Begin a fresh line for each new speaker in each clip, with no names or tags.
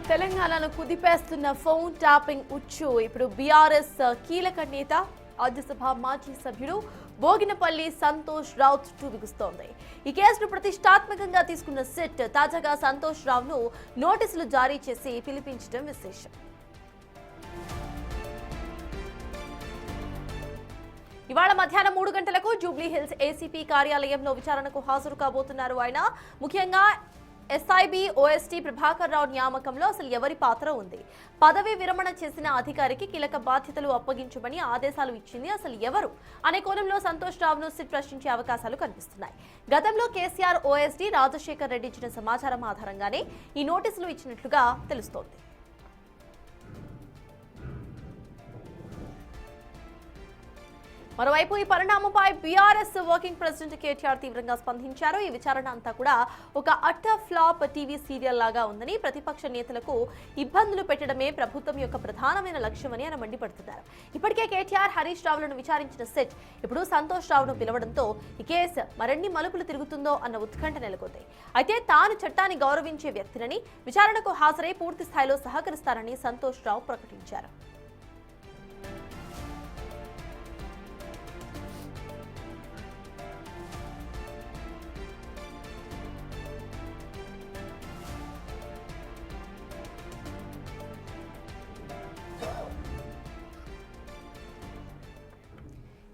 తెలంగాణను కుదిపేస్తున్న phone tapping ఉచ్చు ఇప్పుడు బీఆర్ఎస్ కీలక నేత రాజ్యసభ మాజీ సభ్యుడు భోగినపల్లి సంతోష్ రావు చుట్టూ బిగుస్తోంది. ఈ కేసును ప్రతిష్టాత్మకంగా తీసుకున్న సిట్ తాజాగా సంతోష్ రావును నోటీసులు జారీ చేసి పిలిపించడం విశేషం. ఇవాళ మధ్యాహ్నం 3 గంటలకు జూబ్లీ హిల్స్ ఏసీపీ కార్యాలయంలో విచారణకు హాజరు కాబోతున్నారు. ఆయన ముఖ్యంగా ఎస్ఐబి ఓఎస్టీ ప్రభాకర్ రావు నియామకంలో అసలు ఎవరి పాత్ర ఉంది, పదవి విరమణ చేసిన అధికారికి కీలక బాధ్యతలు అప్పగించమని ఆదేశాలు ఇచ్చింది అసలు ఎవరు అనే కోణంలో సంతోష్ రావును సిట్ ప్రశ్నించే అవకాశాలు కనిపిస్తున్నాయి. గతంలో కేసీఆర్ ఓఎస్డీ రాజశేఖర్ రెడ్డి ఇచ్చిన సమాచారం ఆధారంగానే ఈ నోటీసులు ఇచ్చినట్లుగా తెలుస్తోంది. మరోవైపు ఈ పరిణామంపై బీఆర్ఎస్ వర్కింగ్ ప్రెసిడెంట్ కేటీఆర్ తీవ్రంగా స్పందించారు. ఈ విచారణ అంతా కూడా ఒక అట్టర్ ఫ్లాప్ టీవీ సీరియల్ లాగా ఉందని, ప్రతిపక్ష నేతలకు ఇబ్బందులు పెట్టడమే ప్రభుత్వం యొక్క ప్రధానమైన లక్ష్యమని ఆయన మండిపడుతున్నారు. ఇప్పటికే కేటీఆర్ హరీష్ రావులను విచారించిన సెట్ ఇప్పుడు సంతోష్ రావును పిలవడంతో ఈ కేసు మరిన్ని మలుపులు తిరుగుతుందో అన్న ఉత్కంఠ నెలకొంది. అయితే తాను చట్టాన్ని గౌరవించే వ్యక్తినని, విచారణకు హాజరై పూర్తి స్థాయిలో సహకరిస్తారని సంతోష్ రావు ప్రకటించారు.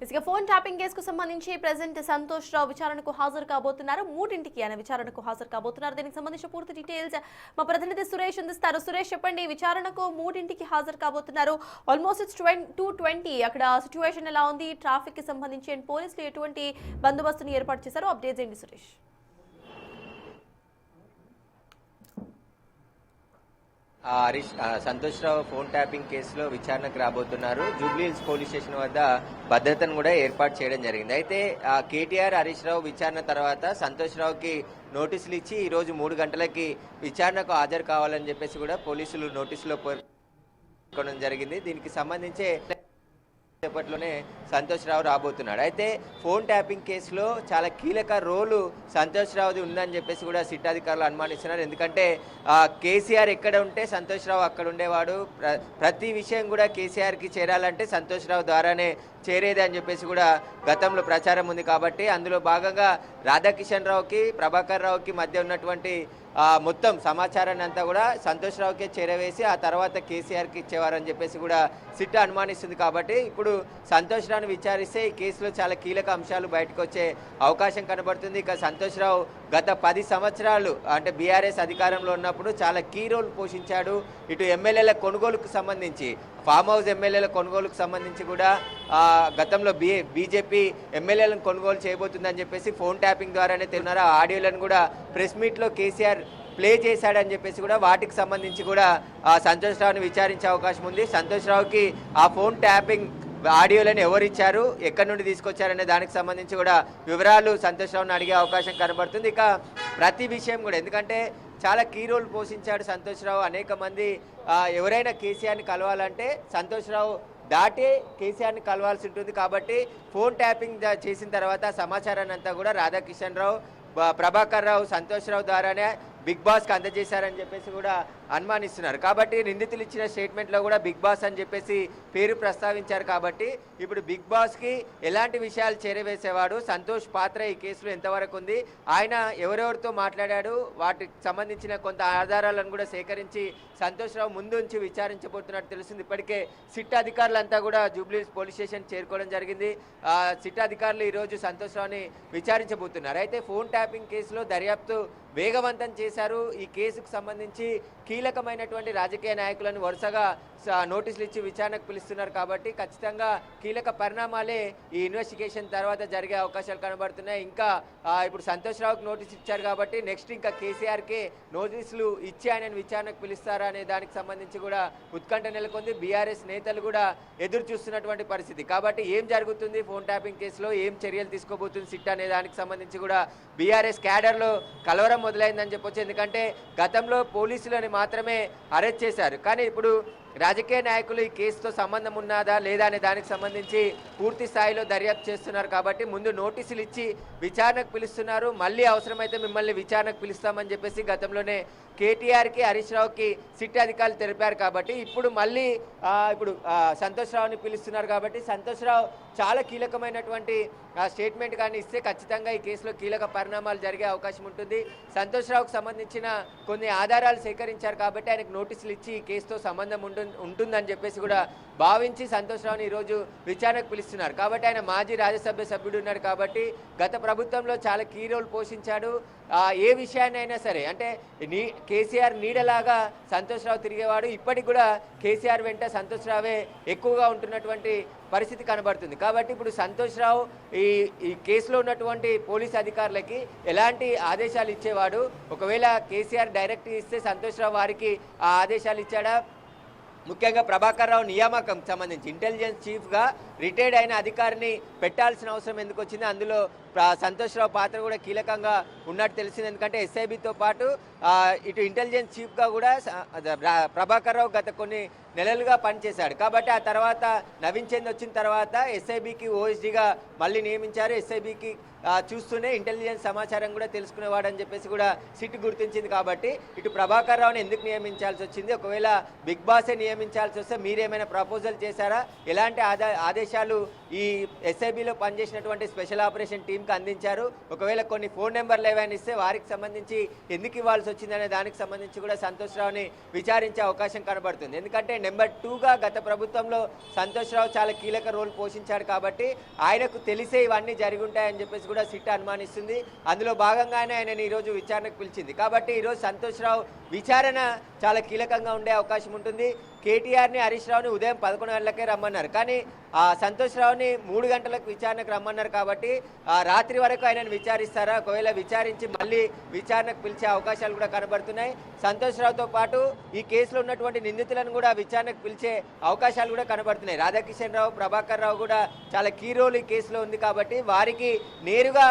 ఇసుక ఫోన్ ట్యాపింగ్ కేసుకు సంబంధించి ప్రెసిడెంట్ సంతోష్ రావు విచారణకు హాజరు కాబోతున్నారు. 3ంటికి ఆయన విచారణకు హాజరు కాబోతున్నారు. దీనికి సంబంధించిన పూర్తి డీటెయిల్స్ మా ప్రతినిధి సురేష్ అందిస్తారు. సురేష్, చెప్పండి, విచారణకు 3ంటికి హాజరు కాబోతున్నారు. Almost it's 2:20. అక్కడ సిచ్యువేషన్ ఎలా ఉంది, ట్రాఫిక్ కి సంబంధించి అండ్ పోలీసులు ఎటువంటి బందోబస్తుని ఏర్పాటు చేశారు, అప్డేట్స్ ఏంటి సురేష్?
సంతోష్ రావు ఫోన్ ట్యాపింగ్ కేసులో విచారణకు రాబోతున్నారు. జూబ్లీ హిల్స్ పోలీస్ స్టేషన్ వద్ద భద్రతను కూడా ఏర్పాటు చేయడం జరిగింది. అయితే కేటీఆర్ హరీష్ రావు విచారణ తర్వాత సంతోష్ రావుకి నోటీసులు ఇచ్చి ఈ రోజు 3 గంటలకి విచారణకు హాజరు కావాలని చెప్పేసి కూడా పోలీసులు నోటీసులో పేర్కొనడం జరిగింది. దీనికి సంబంధించి సేపట్లోనే సంతోష్ రావు రాబోతున్నాడు. అయితే ఫోన్ ట్యాపింగ్ కేసులో చాలా కీలక రోలు సంతోష్ రావుది ఉందని చెప్పేసి కూడా సిట్ అధికారులు అనుమానిస్తున్నారు. ఎందుకంటే కేసీఆర్ ఎక్కడ ఉంటే సంతోష్ రావు అక్కడ ఉండేవాడు. ప్రతి విషయం కూడా కేసీఆర్కి చేరాలంటే సంతోష్ రావు ద్వారానే చేరేది అని చెప్పేసి కూడా గతంలో ప్రచారం ఉంది. కాబట్టి అందులో భాగంగా రాధాకిషన్ రావుకి ప్రభాకర్ రావుకి మధ్య ఉన్నటువంటి మొత్తం సమాచారాన్ని అంతా కూడా సంతోష్ రావుకే చేరవేసి ఆ తర్వాత కేసీఆర్కి ఇచ్చేవారని చెప్పేసి కూడా సిట్ అనుమానిస్తుంది. కాబట్టి ఇప్పుడు సంతోష్ రావుని విచారిస్తే ఈ కేసులో చాలా కీలక అంశాలు బయటకు వచ్చే అవకాశం కనబడుతుంది. ఇక సంతోష్ రావు గత 10 సంవత్సరాలు అంటే బీఆర్ఎస్ అధికారంలో ఉన్నప్పుడు చాలా కీ రోల్ పోషించాడు. ఇటు ఎమ్మెల్యేల కొనుగోలుకు సంబంధించి, ఫామ్ హౌస్ ఎమ్మెల్యేల కొనుగోలుకు సంబంధించి కూడా గతంలో బీజేపీ ఎమ్మెల్యేలను కొనుగోలు చేయబోతుందని చెప్పేసి ఫోన్ ట్యాపింగ్ ద్వారానే తెలున్నారు. ఆ ఆడియోలను కూడా ప్రెస్ మీట్లో కేసీఆర్ ప్లే చేశాడని చెప్పేసి కూడా వాటికి సంబంధించి కూడా సంతోష్ రావుని విచారించే అవకాశం ఉంది. సంతోష్ రావుకి ఆ ఫోన్ ట్యాపింగ్ ఆడియోలను ఎవరిచ్చారు, ఎక్కడి నుండి తీసుకొచ్చారనే దానికి సంబంధించి కూడా వివరాలు సంతోష్ రావుని అడిగే అవకాశం కనబడుతుంది. ఇక ప్రతి విషయం కూడా, ఎందుకంటే చాలా కీ రోల్ పోషించాడు సంతోష్ రావు. అనేక మంది ఎవరైనా కేసీఆర్ని కలవాలంటే సంతోష్ రావు దాటే కేసీఆర్ని కలవాల్సి ఉంటుంది. కాబట్టి ఫోన్ ట్యాపింగ్ చేసిన తర్వాత సమాచారాన్ని అంతా కూడా రాధాకిషన్ రావు, ప్రభాకర్ రావు, సంతోష్ రావు ద్వారానే బిగ్ బాస్కి అందజేశారని చెప్పేసి కూడా అనుమానిస్తున్నారు. కాబట్టి నిందితులు ఇచ్చిన స్టేట్మెంట్లో కూడా బిగ్ బాస్ అని చెప్పేసి పేరు ప్రస్తావించారు. కాబట్టి ఇప్పుడు బిగ్ బాస్కి ఎలాంటి విషయాలు చేరవేసేవాడు, సంతోష్ పాత్ర ఈ కేసులో ఎంతవరకు ఉంది, ఆయన ఎవరెవరితో మాట్లాడాడు, వాటికి సంబంధించిన కొంత ఆధారాలను కూడా సేకరించి సంతోష్ రావు ముందు నుంచి విచారించబోతున్నట్టు తెలుస్తుంది. ఇప్పటికే సిట్ అధికారులంతా కూడా జూబ్లీ పోలీస్ స్టేషన్ చేరుకోవడం జరిగింది. సిట్ అధికారులు ఈరోజు సంతోష్ రావుని విచారించబోతున్నారు. అయితే ఫోన్ ట్యాపింగ్ కేసులో దర్యాప్తు వేగవంతం చేశారు. ఈ కేసుకు సంబంధించి కీలకమైనటువంటి రాజకీయ నాయకులను వరుసగా నోటీసులు ఇచ్చి విచారణకు పిలుస్తున్నారు. కాబట్టి ఖచ్చితంగా కీలక పరిణామాలే ఈ ఇన్వెస్టిగేషన్ తర్వాత జరిగే అవకాశాలు కనబడుతున్నాయి. ఇంకా ఇప్పుడు సంతోష్ రావుకి నోటీస్ ఇచ్చారు కాబట్టి నెక్స్ట్ ఇంకా కేసీఆర్కే నోటీసులు ఇచ్చి ఆయనను విచారణకు పిలుస్తారా అనే దానికి సంబంధించి కూడా ఉత్కంఠ నెలకొంది. బీఆర్ఎస్ నేతలు కూడా ఎదురు చూస్తున్నటువంటి పరిస్థితి. కాబట్టి ఏం జరుగుతుంది ఫోన్ ట్యాపింగ్ కేసులో, ఏం చర్యలు తీసుకోబోతుంది సిట్ అనే దానికి సంబంధించి కూడా బీఆర్ఎస్ క్యాడర్లో కలవరం మొదలైందని చెప్పొచ్చు. ఎందుకంటే గతంలో పోలీసులని మాత్రమే అరెస్ట్ చేశారు, కానీ ఇప్పుడు రాజకీయ నాయకులు ఈ కేసుతో సంబంధం ఉన్నదా లేదా అనే దానికి సంబంధించి పూర్తి స్థాయిలో దర్యాప్తు చేస్తున్నారు కాబట్టి ముందు నోటీసులు ఇచ్చి విచారణకు పిలుస్తున్నారు. మళ్ళీ అవసరమైతే మిమ్మల్ని విచారణకు పిలుస్తామని చెప్పేసి గతంలోనే కేటీఆర్కి హరీష్ రావుకి సిట్ అధికారులు తెలిపారు కాబట్టి ఇప్పుడు మళ్ళీ సంతోష్ రావుని పిలుస్తున్నారు కాబట్టి సంతోష్ రావు చాలా కీలకమైనటువంటి స్టేట్మెంట్ కానీ ఇస్తే ఖచ్చితంగా ఈ కేసులో కీలక పరిణామాలు జరిగే అవకాశం ఉంటుంది. సంతోష్ రావుకు సంబంధించిన కొన్ని ఆధారాలు సేకరించారు కాబట్టి ఆయనకు నోటీసులు ఇచ్చి ఈ కేసుతో సంబంధం ఉంటుందని చెప్పేసి కూడా భావించి సంతోష్ రావుని ఈరోజు విచారణకు పిలుస్తున్నారు. కాబట్టి ఆయన మాజీ రాజ్యసభ సభ్యుడు ఉన్నారు కాబట్టి గత ప్రభుత్వంలో చాలా కీ రోల్ పోషించాడు. ఏ విషయాన్నైనా సరే అంటే కేసీఆర్ నీడలాగా సంతోష్ రావు తిరిగేవాడు. ఇప్పటికి కూడా కేసీఆర్ వెంట సంతోష్ రావే ఎక్కువగా ఉంటున్నటువంటి పరిస్థితి కనబడుతుంది. కాబట్టి ఇప్పుడు సంతోష్ రావు ఈ కేసులో ఉన్నటువంటి పోలీస్ అధికారులకి ఎలాంటి ఆదేశాలు ఇచ్చేవాడు, ఒకవేళ కేసీఆర్ డైరెక్ట్ ఇస్తే సంతోష్ రావు వారికి ఆ ఆదేశాలు ఇచ్చాడా, ముఖ్యంగా ప్రభాకర్ రావు నియామకం సంబంధించి ఇంటెలిజెన్స్ చీఫ్గా రిటైర్డ్ అయిన అధికారిని పెట్టాల్సిన అవసరం ఎందుకు వచ్చింది, అందులో సంతోష్ రావు పాత్ర కూడా కీలకంగా ఉన్నట్టు తెలిసింది. ఎందుకంటే ఎస్ఐబితో పాటు ఇటు ఇంటెలిజెన్స్ చీఫ్గా కూడా ప్రభాకర్ రావు గత కొన్ని నెలలుగా పనిచేశాడు. కాబట్టి ఆ తర్వాత నవీన్ చంద్ వచ్చిన తర్వాత ఎస్ఐబికి ఓఎస్డీగా మళ్ళీ నియమించారు. ఎస్ఐబికి చూస్తూనే ఇంటెలిజెన్స్ సమాచారం కూడా తెలుసుకునేవాడని చెప్పేసి కూడా సిట్ గుర్తించింది. కాబట్టి ఇటు ప్రభాకర్ రావుని ఎందుకు నియమించాల్సి వచ్చింది, ఒకవేళ బిగ్ బాసే నియమించాల్సి వస్తే మీరేమైనా ప్రపోజల్ చేశారా, ఎలాంటి ఆదేశాలు ఈ ఎస్ఐబిలో పనిచేసినటువంటి స్పెషల్ ఆపరేషన్ టీంకి అందించారు, ఒకవేళ కొన్ని ఫోన్ నెంబర్లు ఏమైనా ఇస్తే వారికి సంబంధించి ఎందుకు ఇవ్వాల్సి వచ్చిందనే దానికి సంబంధించి కూడా సంతోష్ రావుని విచారించే అవకాశం కనబడుతుంది. ఎందుకంటే నెంబర్ 2గా గత ప్రభుత్వంలో సంతోష్ రావు చాలా కీలక రోల్ పోషించాడు కాబట్టి ఆయనకు తెలిసే ఇవన్నీ జరిగి ఉంటాయని చెప్పేసి కూడా సిట్ అనుమానిస్తుంది. అందులో భాగంగానే ఆయనని ఈరోజు విచారణకు పిలిచింది. కాబట్టి ఈరోజు సంతోష్ రావు విచారణ చాలా కీలకంగా ఉండే అవకాశం ఉంటుంది. కేటీఆర్ని హరీష్ రావుని ఉదయం 11 గంటలకే రమ్మన్నారు, కానీ సంతోష్ రావుని 3 గంటలకు విచారణకు రమ్మన్నారు. కాబట్టి రాత్రి వరకు ఆయనను విచారిస్తారా, ఒకవేళ విచారించి మళ్ళీ విచారణకు పిలిచే అవకాశాలు కూడా కనబడుతున్నాయి. సంతోష్ రావుతో పాటు ఈ కేసులో ఉన్నటువంటి నిందితులను కూడా విచారణకు పిలిచే అవకాశాలు కూడా కనబడుతున్నాయి. రాధాకిషన్ రావు, ప్రభాకర్ రావు కూడా చాలా కీ రోల్ ఈ కేసులో ఉంది కాబట్టి వారికి నేరుగా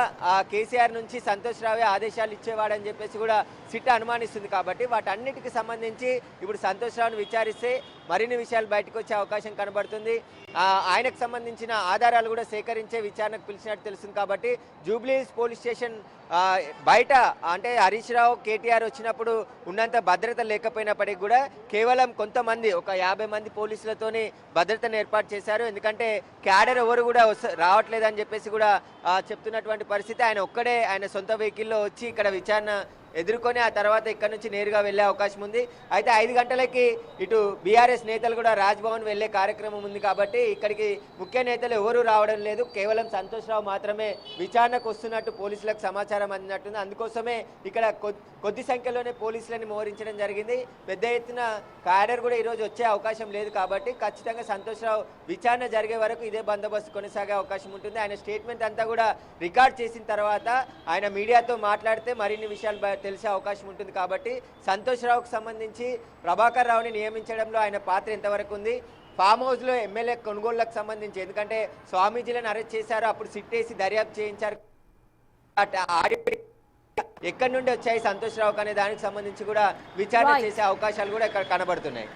కేసీఆర్ నుంచి సంతోష్ రావే ఆదేశాలు ఇచ్చేవాడని చెప్పేసి కూడా సిట్ అనుమానిస్తుంది. కాబట్టి వాటన్నిటికి సంబంధించి ఇప్పుడు సంతోష్ రావుని విచారిస్తే మరిన్ని విషయాలు బయటకు వచ్చే అవకాశం కనబడుతుంది. ఆయనకు సంబంధించిన ఆధారాలు కూడా సేకరించే విచారణకు పిలిచినట్టు తెలుస్తుంది. కాబట్టి జూబ్లీహిల్స్ పోలీస్ స్టేషన్ బయట అంటే హరీష్ రావు కేటీఆర్ వచ్చినప్పుడు ఉన్నంత భద్రత లేకపోయినప్పటికీ కూడా కేవలం కొంతమంది ఒక 50 మంది పోలీసులతోని భద్రతను ఏర్పాటు చేశారు. ఎందుకంటే క్యాడర్ ఎవరు కూడా రావట్లేదని చెప్పేసి కూడా చెప్తున్నటువంటి పరిస్థితి. ఆయన ఒక్కడే ఆయన సొంత వెహికల్లో వచ్చి ఇక్కడ విచారణ ఎదుర్కొని ఆ తర్వాత ఇక్కడ నుంచి నేరుగా వెళ్ళే అవకాశం ఉంది. అయితే 5 గంటలకి ఇటు బీఆర్ఎస్ నేతలు కూడా రాజ్భవన్ వెళ్ళే కార్యక్రమం ఉంది కాబట్టి ఇక్కడికి ముఖ్య నేతలు ఎవరూ రావడం లేదు. కేవలం సంతోష్ రావు మాత్రమే విచారణకు వస్తున్నట్టు పోలీసులకు సమాచారం అందినట్టుంది. అందుకోసమే ఇక్కడ కొద్ది సంఖ్యలోనే పోలీసులని మోహరించడం జరిగింది. పెద్ద ఎత్తున క్యాడర్ కూడా ఈరోజు వచ్చే అవకాశం లేదు. కాబట్టి ఖచ్చితంగా సంతోష్ రావు విచారణ జరిగే వరకు ఇదే బందోబస్తు కొనసాగే అవకాశం ఉంటుంది. ఆయన స్టేట్మెంట్ అంతా కూడా రికార్డ్ చేసిన తర్వాత ఆయన మీడియాతో మాట్లాడితే మరిన్ని విషయాలు తెలిసే అవకాశం ఉంటుంది. కాబట్టి సంతోష్ రావుకు సంబంధించి ప్రభాకర్ రావుని నియమించడంలో ఆయన పాత్ర ఎంతవరకు ఉంది, ఫామ్ హౌస్లో ఎమ్మెల్యే కొనుగోళ్లకు సంబంధించి ఎందుకంటే స్వామీజీలను అరెస్ట్ చేశారు, అప్పుడు సిట్టేసి దర్యాప్తు చేయించారు, ఎక్కడి నుండి వచ్చాయి సంతోష్ రావుకు అనే దానికి సంబంధించి కూడా విచారణ చేసే అవకాశాలు కూడా ఇక్కడ కనబడుతున్నాయి.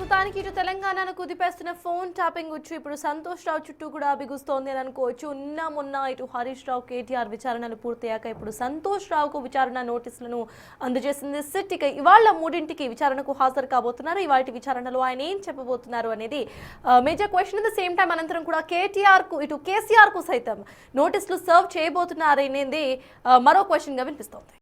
మొత్తానికి ఇటు తెలంగాణను కుదిపేస్తున్న ఫోన్ ట్యాపింగ్ వచ్చు ఇప్పుడు సంతోష్ రావు చుట్టూ కూడా బిగుస్తోంది అని అనుకోవచ్చు. మొన్న ఇటు హరీష్ రావు కేటీఆర్ విచారణలు పూర్తయ్యాక ఇప్పుడు సంతోష్ రావుకు విచారణ నోటీసులను అందజేసింది సిట్. ఇక ఇవాళ 3ంటికి విచారణకు హాజరు కాబోతున్నారు. ఇవాళ విచారణలో ఆయన ఏం చెప్పబోతున్నారు అనేది major question. At the same time అనంతరం కూడా కేసీఆర్ కు సైతం నోటీసులు సర్వ్ చేయబోతున్నారు అనేది మరో క్వశ్చన్ గా వినిపిస్తోంది.